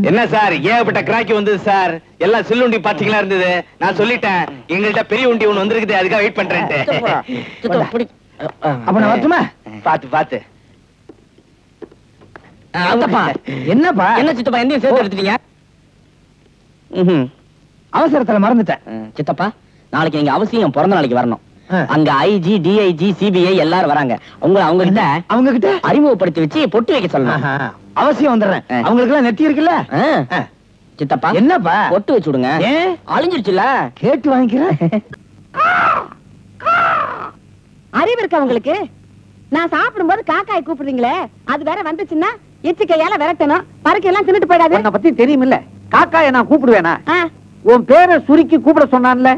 என்ன சார் ஏகப்பட்ட கிராக்கி வந்தது சார். எல்லாம் சில்லுண்டி பாத்தீங்களா இருந்தது. நான் சொல்லிட்டேன் எங்கள்கிட்ட பெரிய உண்டி ஒண்ணு வந்திருக்குது, அதுக்காக வெயிட் பண்றேன். அப்ப நான் வரட்டுமா? பாத்து பாத்து. என்னப்பா? என்ன சித்தப்பா என்னையும் சேர்த்து எடுத்துட்டீங்க? அவசரத்துல மறந்துட்டேன். சித்தப்பா நாளைக்கு நீங்க அவசியம் பிறந்த நாளைக்கு வரணும். அங்க ஐஜி டிஐஜி சிபிஐ எல்லாரும் வராங்க. அவங்க கிட்ட அறிமுகப்படுத்தி வச்சு பொட்டு வைக்க சொல்லணும். அவசியம் வந்துடுறேன். அவங்களுக்கு எல்லாம் நெத்தி இருக்குல்ல? சித்தப்பா என்னப்பா? பொட்டு வச்சு விடுங்க. அழிஞ்சிருச்சுல, கேட்டு வாங்கிக்கிறேன். அறிவு இருக்கு உங்களுக்கு? நான் சாப்பிடும்போது காக்காய் கூப்பிடுறீங்களே, அது வேற வந்துச்சுன்னா எச்சிக்கையால விரட்டணும். பறக்கை எல்லாம் தின்னுட்டு போயிடாது. உன்னை பத்தி தெரியுமில்ல, காக்காய நான் கூப்பிடுவேனா? உன் பேரை சுருக்கி கூப்பிட சொன்னான்ல,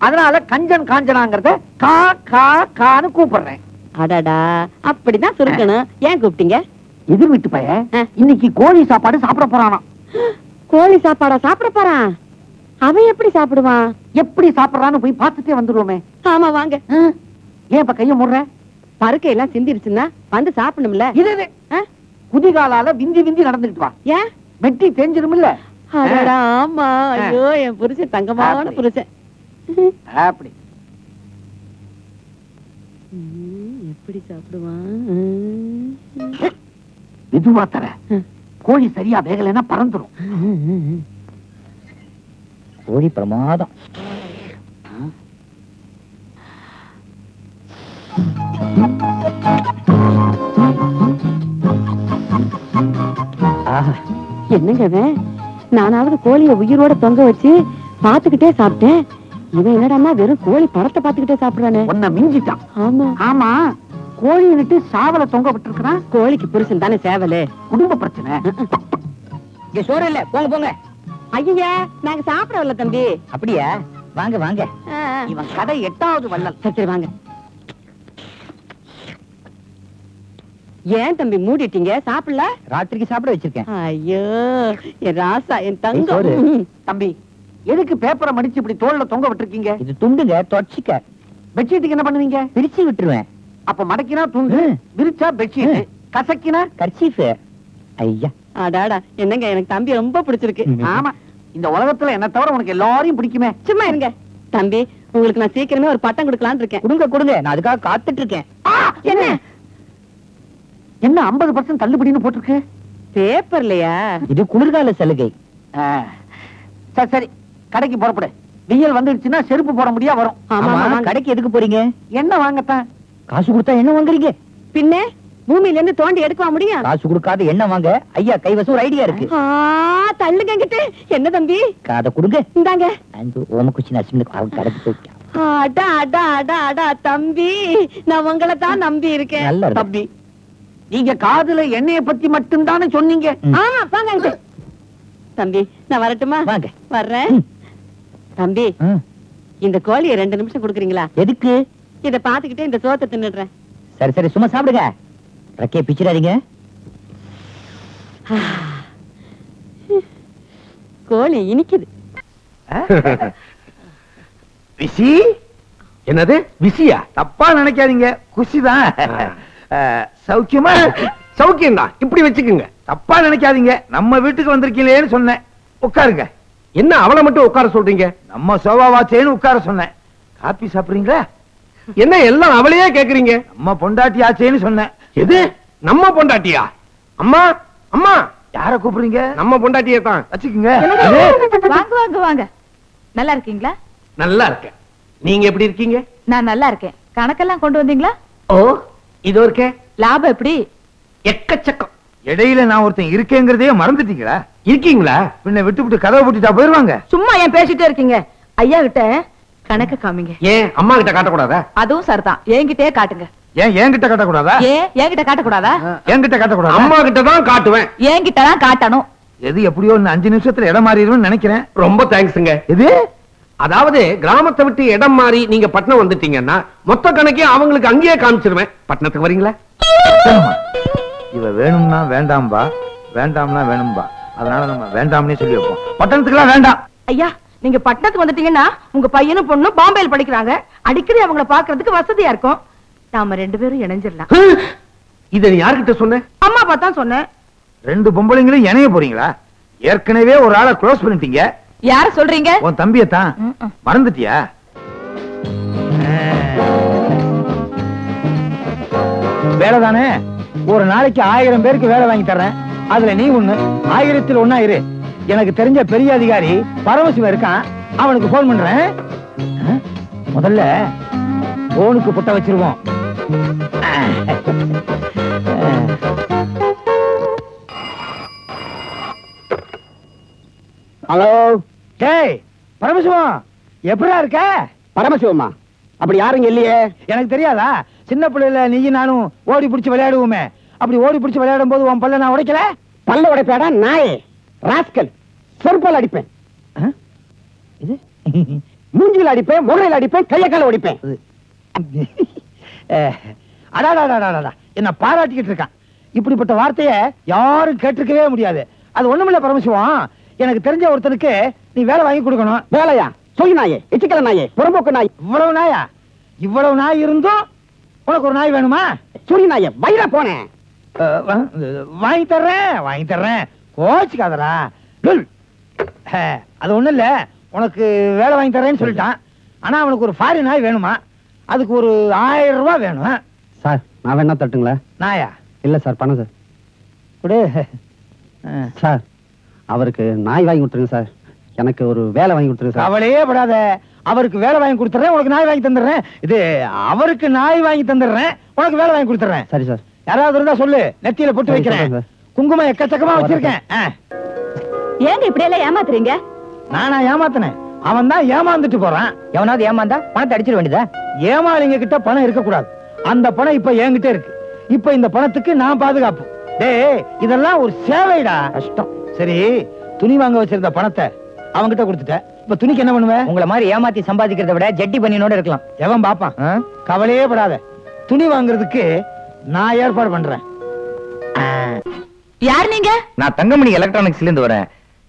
அதனால கஞ்சன் காஞ்சனாங்கிறத கா கா கான்னு கூப்பிடுறேன். அடடா, அப்படிதான் சுருக்கணும். ஏன் கூப்பிட்டீங்க? எதிர் வீட்டு பையன் இன்னைக்கு கோழி சாப்பாடு சாப்பிட போறானா? கோழி சாப்பாடா சாப்பிட போறான்? அவன் எப்படி சாப்பிடுவான்? எப்படி சாப்பிடுறான்னு போய் பார்த்துட்டே வந்துருவோமே. ஆமா வாங்க. ஏன் இப்ப கைய முடுற? பருக்கை எல்லாம் சிந்திருச்சுன்னா வந்து சாப்பிடணும்ல. இது குதிகாலால விந்தி விந்தி நடந்துட்டு வா. ஏன் வெட்டி தெரிஞ்சிருமில்ல? அடடா ஆமா. ஐயோ என் புருஷன் தங்கமான புருஷன். அப்படி எப்படி சாப்பிடுவான்? மெதுவா தர. கோழி சரியா வேகலைன்னா பறந்துரும். கோழி பிரமாதம். என்னங்க இவன்? நானாவது கோழிய உயிரோட தொங்க வச்சு பாத்துக்கிட்டே சாப்பிட்டேன். இவன் என்னடான்னா வெறும் கோழி படத்தை பாத்துக்கிட்டே சாப்பிடுறானே. உன்னை மிஞ்சிட்டான். ஆமா ஆமா, கோழி நட்டு சாவல தொங்க விட்டுருக்கான். கோழிக்கு புருஷன் தானே சேவலு. குடும்ப பிரச்சனை. இங்க சோறு இல்ல, போங்க போங்க. ஐயா நாங்க சாப்பிட வரல தம்பி. அப்படியா? வாங்க வாங்க. இவன் கடை 8வது வள்ளல். சரி வாங்க. ஏன் தம்பி மூடிட்டீங்க? சாப்பிடல? ராத்திரிக்கு சாப்பிட வச்சிருக்கேன். ஐயோ என் ராசா, என் தங்கம். தம்பி எதுக்கு பேப்பரை மடிச்சு இப்படி தோல்ல தொங்க விட்டுருக்கீங்க? இது துண்டுங்க, தொடச்சிக்க. பெட்ஷீட்டுக்கு என்ன பண்ணுவீங்க? பிரிச்சு விட்டுருவேன். அப்ப மடக்கினா துண்டு, விரிச்சா பெட்ஷீட், கசக்கினா கர்ச்சீஃப். ஐயா அடாடா, என்னங்க எனக்கு தம்பி ரொம்ப பிடிச்சிருக்கு. ஆமா, இந்த உலகத்துல என்ன தவிர உனக்கு எல்லாரையும் பிடிக்குமே. சும்மா இருங்க தம்பி, உங்களுக்கு நான் சீக்கிரமே ஒரு பட்டம் கொடுக்கலான்னு இருக்கேன். கொடுங்க கொடுங்க, நான் அதுக்காக காத்துட்டு இருக்கேன். என்ன என்ன 50% தள்ளுபடின்னு போட்டிருக்கு? பேப்பர்லையா? இது குளிர்கால சலுகை. சரி சரி, கடைக்கு புறப்படு. வெயில் வந்துடுச்சுன்னா செருப்பு போட முடியா வரும். ஆமா கடைக்கு எதுக்கு போறீங்க? என்ன வாங்கத்தான். காசு கொடுத்தா என்ன வாங்குறீங்க? பின்ன பூமியில இருந்து தோண்டி எடுக்க முடியும்? காசு கொடுக்காத என்ன வாங்க? ஐயா கைவசம் ஒரு ஐடியா இருக்கு. தள்ளுங்க கிட்ட. என்ன தம்பி? காதை கொடுங்க. இந்தாங்க. ஓம குச்சி நசிமுக்கு அவங்க கடைக்கு போயிட்டான். அடா அடா அடா அடா தம்பி, நான் உங்களை தான் நம்பி இருக்கேன். தம்பி நீங்க காதுல எண்ணெய பத்தி மட்டும் தானே சொன்னீங்க? ஆமா வாங்க தம்பி, நான் வரட்டுமா? வாங்க. வர்றேன் தம்பி. இந்த கோழியை 2 நிமிஷம் கொடுக்குறீங்களா? எதுக்கு? இத பாத்துக்கிட்டே இந்த சோத்தை தின்னுடுறேன். சரி சரி, சும்மா சாப்பிடுங்க. ரக்கைய பிச்சிடாதீங்க. கோழி இனிக்குது. விசி? என்னது விசியா? தப்பா நினைக்காதீங்க, குஷிதான். சௌக்கியமா? சௌக்கியம் தான், இப்படி வச்சுக்குங்க. தப்பா நினைக்காதீங்க, நம்ம வீட்டுக்கு வந்திருக்கீங்களேன்னு சொன்னேன். உட்காருங்க. என்ன அவளை மட்டும் உட்கார சொல்றீங்க? நம்ம சோபாவாச்சேன்னு உட்கார சொன்னேன். காப்பி சாப்பிடுறீங்களா? என்ன எல்லாம் அவளையே கேக்குறீங்க? நம்ம பொண்டாட்டி ஆச்சேன்னு சொன்னேன். எது நம்ம பொண்டாட்டியா? அம்மா அம்மா, யார கூப்பிடுறீங்க? நம்ம பொண்டாட்டியே தான், வச்சுக்குங்க. வாங்க வாங்க வாங்க. நல்லா இருக்கீங்களா? நல்லா இருக்கேன். நீங்க எப்படி இருக்கீங்க? நான் நல்லா இருக்கேன். கணக்கெல்லாம் கொண்டு வந்தீங்களா? ஓ, இது இருக்கே. லாபம் எப்படி? எக்கச்சக்கம். இடையில நான் ஒருத்தன் இருக்கேங்கிறதே மறந்துட்டீங்களா? இருக்கீங்களா? பின்ன விட்டு விட்டு கதவை பூட்டிட்டா போயிருவாங்க. சும்மா ஏன் பேசிட்டே இருக்கீங்க? ஐயா கிட்ட கணக்கு காமிங்க. ஏன் அம்மா கிட்ட காட்டக்கூடாதா? அதுவும் சரிதான், என்கிட்டயே காட்டுங்க. ஏன் என்கிட்ட காட்டக்கூடாதா? ஏன் என்கிட்ட காட்டக்கூடாதா? என்கிட்ட காட்டக்கூடாதா? அம்மா கிட்ட தான் காட்டுவேன். என்கிட்ட தான் காட்டணும். எது எப்படியோ 5 நிமிஷத்துல இடம் மாறிடும்னு நினைக்கிறேன். ரொம்ப தேங்க்ஸ்ங்க. எது? அதாவது கிராமத்தை விட்டு இடம் மாறி நீங்க பட்டணம் வந்துட்டீங்கன்னா மொத்த கணக்கையும் அவங்களுக்கு அங்கேயே காமிச்சிருவேன். பட்டணத்துக்கு வரீங்களா? இவ வேணும்னா வேண்டாம்பா, வேண்டாம்னா வேணும்பா. அதனால நம்ம வேண்டாம்னே சொல்லி வைப்போம். பட்டணத்துக்குலாம் வேண்டாம். ஐயா, நீங்க பட்டணத்துக்கு வந்துட்டீங்கன்னா உங்க பையனும் பொண்ணும் பாம்பேல படிக்கிறாங்க. அடிக்கடி அவங்கள பாக்குறதுக்கு வசதியா இருக்கும். நாம 2 பேரும் இணைஞ்சிடலாம். இத நீ யார்கிட்ட சொன்ன? அம்மா அப்பா தான் சொன்னேன். 2 பொம்பளைங்களும் இணைய போறீங்களா? ஏற்கனவே ஒரு ஆளை க்ளோஸ் பண்ணிட்டீங்க. யார சொல்றீங்க? உன் தம்பியத்தான். மறந்துட்டியா? வேலைதானே, ஒரு நாளைக்கு 1000 பேருக்கு வேலை வாங்கி தர்றேன். அதுல நீ ஒண்ணு. 1000ல் 1 இரு. எனக்கு தெரிஞ்ச பெரிய அதிகாரி பரமசிவம் இருக்கான், அவனுக்கு போன் பண்றேன். முதல்ல போனுக்கு புட்ட வச்சிருவோம். ஹலோ. டேய் பரமசிவம், எப்படா இருக்க? பரமசிவமா? அப்படி யாருங்க இல்லையே. எனக்கு தெரியாதா? சின்ன பிள்ளைல நீ நானும் ஓடி பிடிச்சு விளையாடுவோமே, அப்படி ஓடி பிடிச்சு விளையாடும் போது உன் பல்ல நான் உடைக்கல? பல்ல உடைப்பேடா நாயே, ராஸ்கல். செருப்பால் அடிப்பேன். இது மூஞ்சில அடிப்பேன், முறையில் அடிப்பேன், கைய கால உடைப்பேன். அடாடாடாடாடா, என்ன பாராட்டிக்கிட்டு இருக்கான். இப்படிப்பட்ட வார்த்தையை யாரும் கேட்டிருக்கவே முடியாது. அது ஒண்ணுமில்ல பரமசிவம், எனக்கு தெரிஞ்ச ஒருத்தனுக்கு நீ வேலை வாங்கி கொடுக்கணும். வேலையா? சொல்லி நாயே, எச்சிக்கல நாயே, புறம்போக்கு நாய். இவ்வளவு நாயா? இவ்வளவு நாய் இருந்தும் உனக்கு ஒரு நாய் வேணுமா? சொல்லி நாயே, வயிறா போனேன். வாங்கி தர்றேன், கோச்சுக்காதரா. அது ஒண்ணு இல்ல, உனக்கு வேலை வாங்கி தர்றேன்னு சொல்லிட்டான். ஆனா அவனுக்கு ஒரு ஃபாரின் நாய் வேணுமா, அதுக்கு ஒரு 1000 ரூபாய் வேணும். சார், நான் வேணா தட்டுங்களா? நாயா? இல்ல சார், பணம் சார். கொடு. சார், அவருக்கு நாய் வாங்கி கொடுத்துருங்க சார். எனக்கு ஒரு வேலை வாங்கி கொடுத்துருங்க சார். கவலையே படாத, அவருக்கு வேலை வாங்கி கொடுத்துறேன், உனக்கு நாய் வாங்கி தந்துடுறேன். இது அவருக்கு நாய் வாங்கி தந்துடுறேன், உனக்கு வேலை வாங்கி கொடுத்துறேன். சரி சார். யாராவது இருந்தா சொல்லு, நெத்தியில போட்டு சரி, வைக்கிறேன். சொல்றேன் சார். குங்குமம் எக்கச்சக்கமா வச்சிருக்கேன். ஏங்க இப்படி எல்லாம் ஏமாத்துறீங்க? நானா ஏமாத்தினேன்? அவன் தான் ஏமாந்துட்டு போறான். எவனாவது ஏமாந்தா பணத்தை அடிச்சிட வேண்டியதா? ஏமாளிங்க கிட்ட பணம் இருக்க கூடாது. அந்த பணம் இப்ப என்கிட்ட இருக்கு. இப்ப இந்த பணத்துக்கு நான் பாதுகாப்பு. டேய், இதெல்லாம் ஒரு சேவைடா. கஷ்டம். சரி, துணி வாங்க வச்சிருந்த பணத்தை அவன்கிட்ட கொடுத்துட்ட. இப்ப துணிக்கு என்ன பண்ணுவ? உங்களை மாதிரி ஏமாத்தி சம்பாதிக்கிறத விட ஜட்டி பண்ணினோட இருக்கலாம். எவன் பாப்பான்? கவலையே படாத, துணி வாங்குறதுக்கு நான் ஏற்பாடு பண்றேன். யார் நீங்க? நான் தங்கமணி எலக்ட்ரானிக்ஸ்ல இருந்து வரேன்.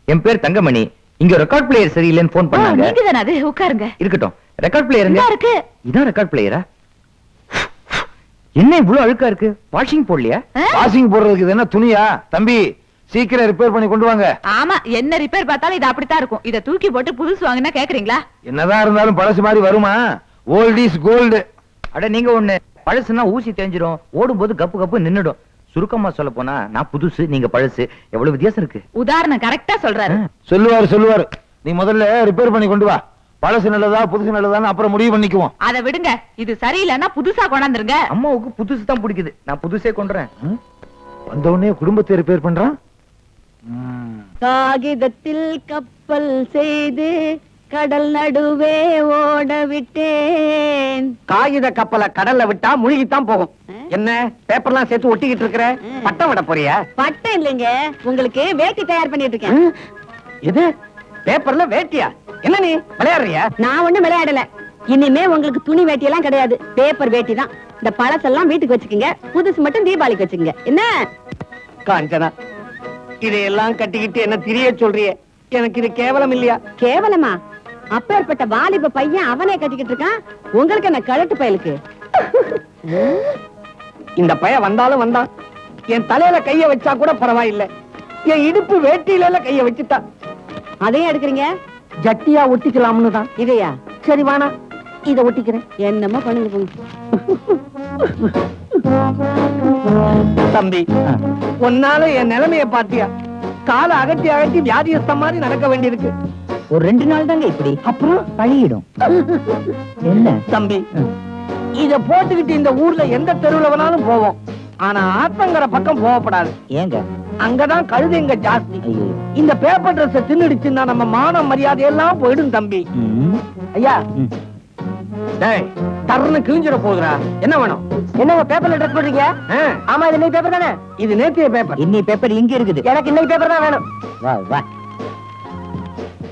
என் பேர் தங்கமணி. இங்க ரெக்கார்ட் பிளேயர் சரியில்லைன்னு போன் பண்ணாங்க. நீங்க தானே அது? உட்காருங்க. இருக்கட்டும், ரெக்கார்ட் பிளேயருங்க. இந்தா இருக்கு. இதான் ரெக்கார்ட் பிளேயரா? என்ன இவ்வளவு அழுக்கா இருக்கு? வாஷிங் போடலையா? வாஷிங் போடுறதுக்கு இது என்ன துணியா? தம்பி, சீக்கிரம் ரிப்பேர் பண்ணி கொண்டு வாங்க. ஆமா, என்ன ரிப்பேர் பார்த்தாலும் இது அப்படித்தான் இருக்கும். இத தூக்கி போட்டு புதுசு வாங்கினா கேக்குறீங்களா? என்னதான் இருந்தாலும் பழசு மாதிரி வருமா? Old is gold. அட நீங்க ஒண்ணு, பழசுனா ஊசி தேஞ்சிரும், ஓடும் போது கப்பு கப்பு நின்னுடும். சுருக்கமா சொல்ல போனா நான் புதுசு, நீங்க பழசு. எவ்வளவு வித்தியாசம் இருக்கு. உதாரணம் கரெக்டா சொல்றாரு. சொல்லுவாரு. நீ முதல்ல ரிப்பேர் பண்ணி கொண்டு வா. பழசு நல்லதா புதுசு நல்லதான்னு அப்புறம் முடிவு பண்ணிக்குவோம். அத விடுங்க, இது சரியில்லைன்னா புதுசா கொண்டாந்துருங்க. அம்மாவுக்கு புதுசு தான் பிடிக்குது, நான் புதுசே கொண்டுறேன். வந்த உடனே குடும்பத்தை ரிப்பேர் பண்றான். காகிதத்தில் கப்பல் செய்து கடல் நடுவே ஓட விட்டேன். காகித கப்பலை கடல்ல விட்டா முழுகித்தான் போகும். என்ன பேப்பர்லாம் சேர்த்து ஒட்டிக்கிட்டு இருக்கிற? பட்டம் விட போறியா? பட்டம் இல்லைங்க, உங்களுக்கு வேட்டி தயார் பண்ணிட்டு இருக்கேன். இது பேப்பர்ல வேட்டியா? என்ன நீ விளையாடுறியா? நான் ஒண்ணும் விளையாடல. இனிமே உங்களுக்கு துணி வேட்டி எல்லாம் கிடையாது, பேப்பர் வேட்டி தான். இந்த பழசெல்லாம் வீட்டுக்கு வச்சுக்கோங்க, புதுசு மட்டும் தீபாவளிக்கு வச்சுக்கோங்க. என்ன காஞ்சனா, இதையெல்லாம் கட்டிக்கிட்டு என்ன திரிய சொல்றியே? எனக்கு இது கேவலம் இல்லையா? கேவலமா? அப்பேற்பட்ட வாலிப பையன் அவனே கட்டிக்கிட்டு இருக்கான், உங்களுக்கு என்ன கழட்டு பயலுக்கு? இந்த பையன் வந்தாலும் வந்தான், என் தலையில கைய வச்சா கூட பரவாயில்லை, என் இடுப்பு வேட்டியில கைய வச்சுட்டா. அதையும் எடுக்கிறீங்க? ஜட்டியா ஒட்டிக்கலாம்னு தான். இதையா? சரி வானா, இத ஒட்டிக்கிறேன். என்னமோ பண்ணுங்க போங்க. தம்பி, உன்னால என் நிலைமைய பாத்தியா? காலை அகட்டி அகட்டி வியாதியஸ்த மாதிரி நடக்க வேண்டியிருக்கு. ஒரு 2 நாள் தாங்க இப்படி, அப்புறம் பழகிடும். என்ன தம்பி, இத போட்டுக்கிட்டு இந்த ஊர்ல எந்த தெருவுல வேணாலும் போவோம். ஆனா ஆத்தங்கர பக்கம் போகப்படாது. ஏங்க? அங்கதான் கழுதைங்க ஜாஸ்தி. இந்த பேப்பர் ட்ரெஸ் தின்னுடுச்சுன்னா நம்ம மான மரியாதை எல்லாம் போயிடும் தம்பி. ஐயா, டேய் தரன்னு கிழிஞ்சிட போகுதுடா. என்ன வேணும்? என்னங்க பேப்பர்ல ட்ரெஸ் போடுறீங்க? ஆமா, இது இன்னைக்கு பேப்பர் தானே? இது நேத்திய பேப்பர். இன்னைக்கு பேப்பர் இங்க இருக்குது. எனக்கு இன்னைக்கு பேப்பர் தான் வேணும். வா வா.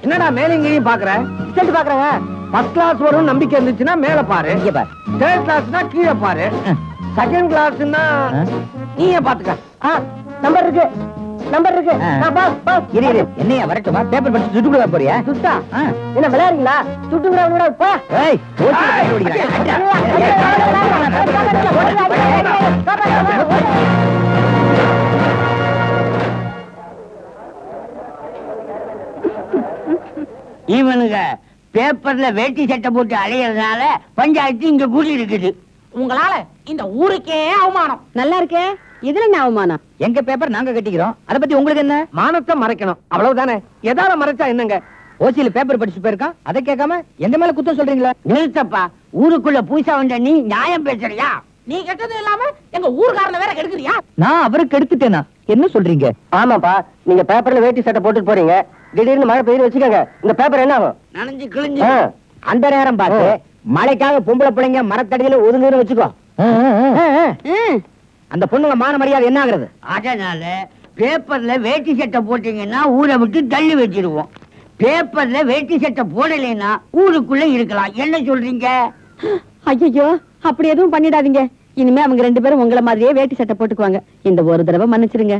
என்னடா மேலங்கேயும் பாக்குற? ரிசல்ட் பாக்குறேங்க. ஃபர்ஸ்ட் கிளாஸ் வரும் நம்பிக்கை இருந்துச்சுன்னா மேல பாரு. இங்க பாரு. தேர்ட் கிளாஸ்னா கீழே பாரு. செகண்ட் கிளாஸ்னா நீயே பாத்துக்க. நம்பர் இருக்கு, நம்பர் இருக்கு. இரு இரு, என்னையா வரட்டுமா? பேப்பர் படிச்சு சுட்டு கூட போறியா? சுட்டா என்ன விளையாடுறீங்களா? சுட்டு கூட போ. ஏய், இவனுங்க பேப்பர்ல வேட்டி சட்டை போட்டு அலையறதுனால பஞ்சாயத்து இங்க கூடி இருக்குது. உங்களால இந்த ஊருக்கே அவமானம். நல்லா இருக்கே, இதுல என்ன அவமானம்? எங்க பேப்பர் நாங்க கட்டிக்கிறோம், அத பத்தி உங்களுக்கு என்ன? மானத்தை மறைக்கணும், அவ்வளவுதானே. எதால மறைச்சா என்னங்க? ஓசியில பேப்பர் படிச்சு போயிருக்கான், அதை கேட்காம எங்க மேல குத்தம் சொல்றீங்களா? நிறுத்தப்பா, ஊருக்குள்ள புதுசா வந்த நீ நியாயம் பேசுறியா? நீ கெட்டது இல்லாம எங்க ஊர்காரனை வேற கெடுக்குறியா? நான் அவருக்கு எடுத்துட்டேனா? என்ன சொல்றீங்க? ஆமாப்பா, நீங்க பேப்பர்ல வேட்டி சட்டை போட்டுட்டு போறீங்க, திடீர்னு மழை பெய்து வச்சுக்கோங்க, இந்த பேப்பர் என்ன ஆகும்? நனைஞ்சு கிழிஞ்சு. அந்த நேரம் பார்த்து மழைக்காக பொம்பளை பிள்ளைங்க மரத்தடியில ஒதுங்குன்னு வச்சுக்கோ. அந்த பொண்ணுங்க மான மரியாதை என்ன ஆகுறது? அதனால பேப்பர்ல வேட்டி சட்டை போட்டீங்கன்னா ஊரை விட்டு தள்ளி வச்சிருவோம். பேப்பர்ல வேட்டி சட்டை போடலைன்னா ஊருக்குள்ள இருக்கலாம். என்ன சொல்றீங்க? ஐயோ, அப்படி எதுவும் பண்ணிடாதீங்க. இனிமே அவங்க 2 பேரும் உங்களை மாதிரியே வேட்டி சட்டை போட்டுக்குவாங்க. இந்த ஒரு தடவை மன்னிச்சிருங்க.